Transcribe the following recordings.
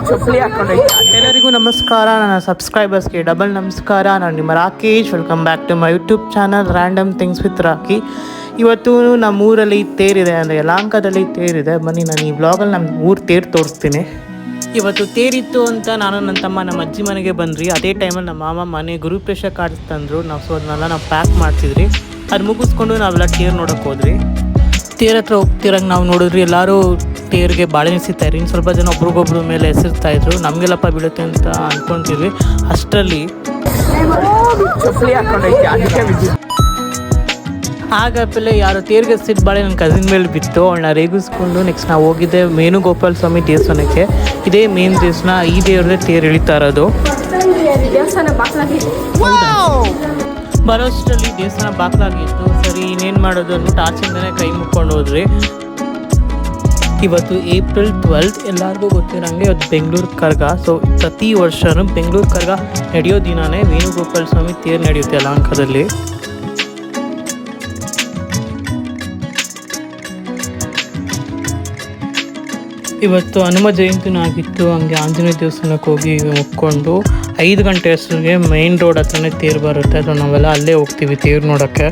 ಚಪ್ಪಲಿ ಹಾಕೊಂಡೈತೆ. ಎಲ್ಲರಿಗೂ ನಮಸ್ಕಾರ, ನನ್ನ ಸಬ್ಸ್ಕ್ರೈಬರ್ಸ್ಗೆ ಡಬಲ್ ನಮಸ್ಕಾರ. ನಾನು ನಿಮ್ಮ Rakesh. Welcome back to my YouTube channel random things with Rocky. ಇವತ್ತು ನಮ್ಮೂರಲ್ಲಿ ತೇರಿದೆ, ಅಂದರೆ ಯಲಹಂಕದಲ್ಲಿ ತೇರಿದೆ. ಬನ್ನಿ ನಾನು ಈ ವ್ಲಾಗಲ್ಲಿ ನಮ್ಮ ಊರು ತೇರು ತೋರಿಸ್ತೀನಿ. ಇವತ್ತು ತೇರಿತ್ತು ಅಂತ ನಾನು ನನ್ನ ತಮ್ಮ ನಮ್ಮ ಅಜ್ಜಿ ಮನೆಗೆ ಬಂದ್ರಿ. ಅದೇ ಟೈಮಲ್ಲಿ ನಮ್ಮ ಮಾಮ ಮನೆ ಗುರುಪ್ರವೇಶ ಕಾರ್ಡ್ಸ್ ತಂದರು. ಸೊ ಅದನ್ನೆಲ್ಲ ನಾವು ಪ್ಯಾಕ್ ಮಾಡ್ತಿದ್ರಿ. ಅದು ಮುಗಿಸ್ಕೊಂಡು ನಾವೆಲ್ಲ ತೇರು ನೋಡೋಕೆ ಹೋದ್ರಿ. ತೇರ ಹತ್ರ ಹೋಗ್ತಿರಂಗೆ ನಾವು ನೋಡಿದ್ರಿ, ಎಲ್ಲರೂ ತೇರಿಗೆ ಬಾಳೆ ಎಸಿತಾಯಿರಿ. ಇನ್ನು ಸ್ವಲ್ಪ ಜನ ಒಬ್ರಿಗೊಬ್ರ ಮೇಲೆ ಎಸಿರ್ತಾಯಿದ್ರು. ನಮಗೆಲ್ಲಪ್ಪ ಬೀಳುತ್ತೆ ಅಂತ ಅಂದ್ಕೊತೀವಿ. ಅಷ್ಟರಲ್ಲಿ ಚಪ್ಪಲಿ ಹಾಕೊಂಡೈತೆ, ಅದಕ್ಕೆ ಬಿದ್ದು ಆಗ ಪೆಲೆ ಯಾರೋ ತೇರಿಗೆ ಸಿಟ್ಟು ಬಾಳೆ ನನ್ನ ಕಸಿನ್ ಮೇಲೆ ಬಿತ್ತು. ಅವಳನ್ನ ರೇಗಿಸ್ಕೊಂಡು ನೆಕ್ಸ್ಟ್ ನಾವು ಹೋಗಿದ್ದೆ ವೇಣುಗೋಪಾಲ ಸ್ವಾಮಿ ದೇವಸ್ಥಾನಕ್ಕೆ. ಇದೇ ಮೇನ್ ದೇವಸ್ಥಾನ. ಈ ದೇವ್ರದೇ ತೇರು ಎಳಿತಾ ಇರೋದು. ಬರೋಷ್ಟರಲ್ಲಿ ದೇವಸ್ಥಾನ ಬಾಕ್ಲಾಗಿತ್ತು. ಸರಿ ಇನ್ನೇನು ಮಾಡೋದು ಅಂದ್ಬಿಟ್ಟು ಆಚೆಯಿಂದನೇ ಕೈ ಮುಕ್ಕೊಂಡು ಹೋದ್ರಿ. ಇವತ್ತು ಏಪ್ರಿಲ್ 12 ಎಲ್ಲರಿಗೂ ಗೊತ್ತಿರೋಂಗೆ ಇವತ್ತು ಬೆಂಗಳೂರು ಕರ್ಗ. ಸೊ ಪ್ರತಿ ವರ್ಷವೂ ಬೆಂಗಳೂರು ಕರ್ಗ ನಡೆಯೋ ದಿನವೇ ವೇಣುಗೋಪಾಲ ಸ್ವಾಮಿ ತೇರು ನಡೆಯುತ್ತೆ ಯಲಹಂಕದಲ್ಲಿ. ಇವತ್ತು ಹನುಮ ಜಯಂತಿನೂ ಆಗಿತ್ತು. ಹಂಗೆ ಆಂಜನೇಯ ದೇವಸ್ಥಾನಕ್ಕೆ ಹೋಗಿ ಮುಕ್ಕೊಂಡು 5 ಗಂಟೆ ಅಷ್ಟರಿಗೆ ಮೈನ್ ರೋಡ್ ಹತ್ರನೇ ತೇರು ಬರುತ್ತೆ. ಸೊ ನಾವೆಲ್ಲ ಅಲ್ಲೇ ಹೋಗ್ತೀವಿ ತೇರು ನೋಡೋಕ್ಕೆ.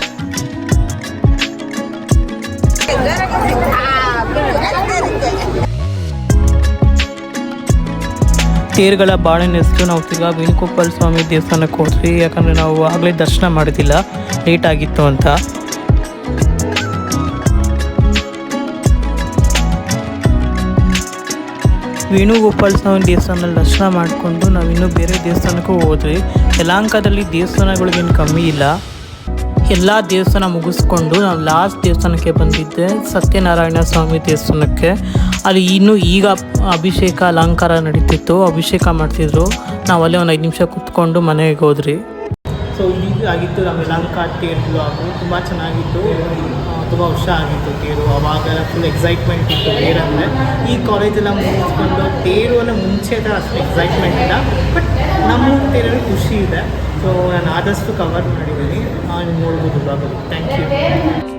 ತೇರುಗಳ ಬಾಳೆನೆಸ್ತು ನಾವು ತಿರ್ಗಾ ವೇಣುಗೋಪಾಲ ಸ್ವಾಮಿ ದೇವಸ್ಥಾನಕ್ಕೆ ಹೋದ್ವಿ. ಯಾಕಂದರೆ ನಾವು ಆಗಲೇ ದರ್ಶನ ಮಾಡೋದಿಲ್ಲ, ಲೇಟ್ ಆಗಿತ್ತು ಅಂತ. ವೇಣುಗೋಪಾಲ ಸ್ವಾಮಿ ದೇವಸ್ಥಾನದಲ್ಲಿ ದರ್ಶನ ಮಾಡಿಕೊಂಡು ನಾವಿನ್ನೂ ಬೇರೆ ದೇವಸ್ಥಾನಕ್ಕೂ ಹೋದ್ವಿ. ಯಲಹಂಕದಲ್ಲಿ ದೇವಸ್ಥಾನಗಳಿಗೇನು ಕಮ್ಮಿ ಇಲ್ಲ. ಎಲ್ಲ ದೇವಸ್ಥಾನ ಮುಗಿಸ್ಕೊಂಡು ನಾವು ಲಾಸ್ಟ್ ದೇವಸ್ಥಾನಕ್ಕೆ ಬಂದಿದ್ದೆ, ಸತ್ಯನಾರಾಯಣ ಸ್ವಾಮಿ ದೇವಸ್ಥಾನಕ್ಕೆ. ಅಲ್ಲಿ ಇನ್ನೂ ಈಗ ಅಭಿಷೇಕ ಅಲಂಕಾರ ನಡೀತಿತ್ತು, ಅಭಿಷೇಕ ಮಾಡ್ತಿದ್ರು. ನಾವು ಅಲ್ಲೇ ಒಂದು 5 ನಿಮಿಷ ಕೂತ್ಕೊಂಡು ಮನೆಗೆ ಹೋದ್ರಿ. ಸೊ ಈಗ ಆಗಿತ್ತು ನಮ್ಮ ಯಲಹಂಕ ತೇರು ಹಾಗೂ ತುಂಬ ಚೆನ್ನಾಗಿತ್ತು. ತುಂಬ ವರ್ಷ ಆಗಿತ್ತು ತೇರು. ಅವಾಗೆಲ್ಲ ಫುಲ್ ಎಕ್ಸೈಟ್ಮೆಂಟ್ ಇತ್ತು ತೇರಂದರೆ. ಈ ಕಾಲೇಜೆಲ್ಲ ಮುಗಿಸ್ಕೊಂಡು ತೇರು ಅನ್ನೋ ಮುಂಚೆ ಥರ ಅಷ್ಟು ಎಕ್ಸೈಟ್ಮೆಂಟ್ ಇಲ್ಲ, ಬಟ್ ನಮ್ಮ ತೇರಲ್ಲಿ ಖುಷಿ ಇದೆ. ಸೊ ನಾನು ಆದಷ್ಟು ಕವರ್ ಮಾಡಿದ್ದೀನಿ. ನೀವು ನೋಡ್ಬೋದು ಬ್ಲಾಗಲ್ಲಿ. Thank you.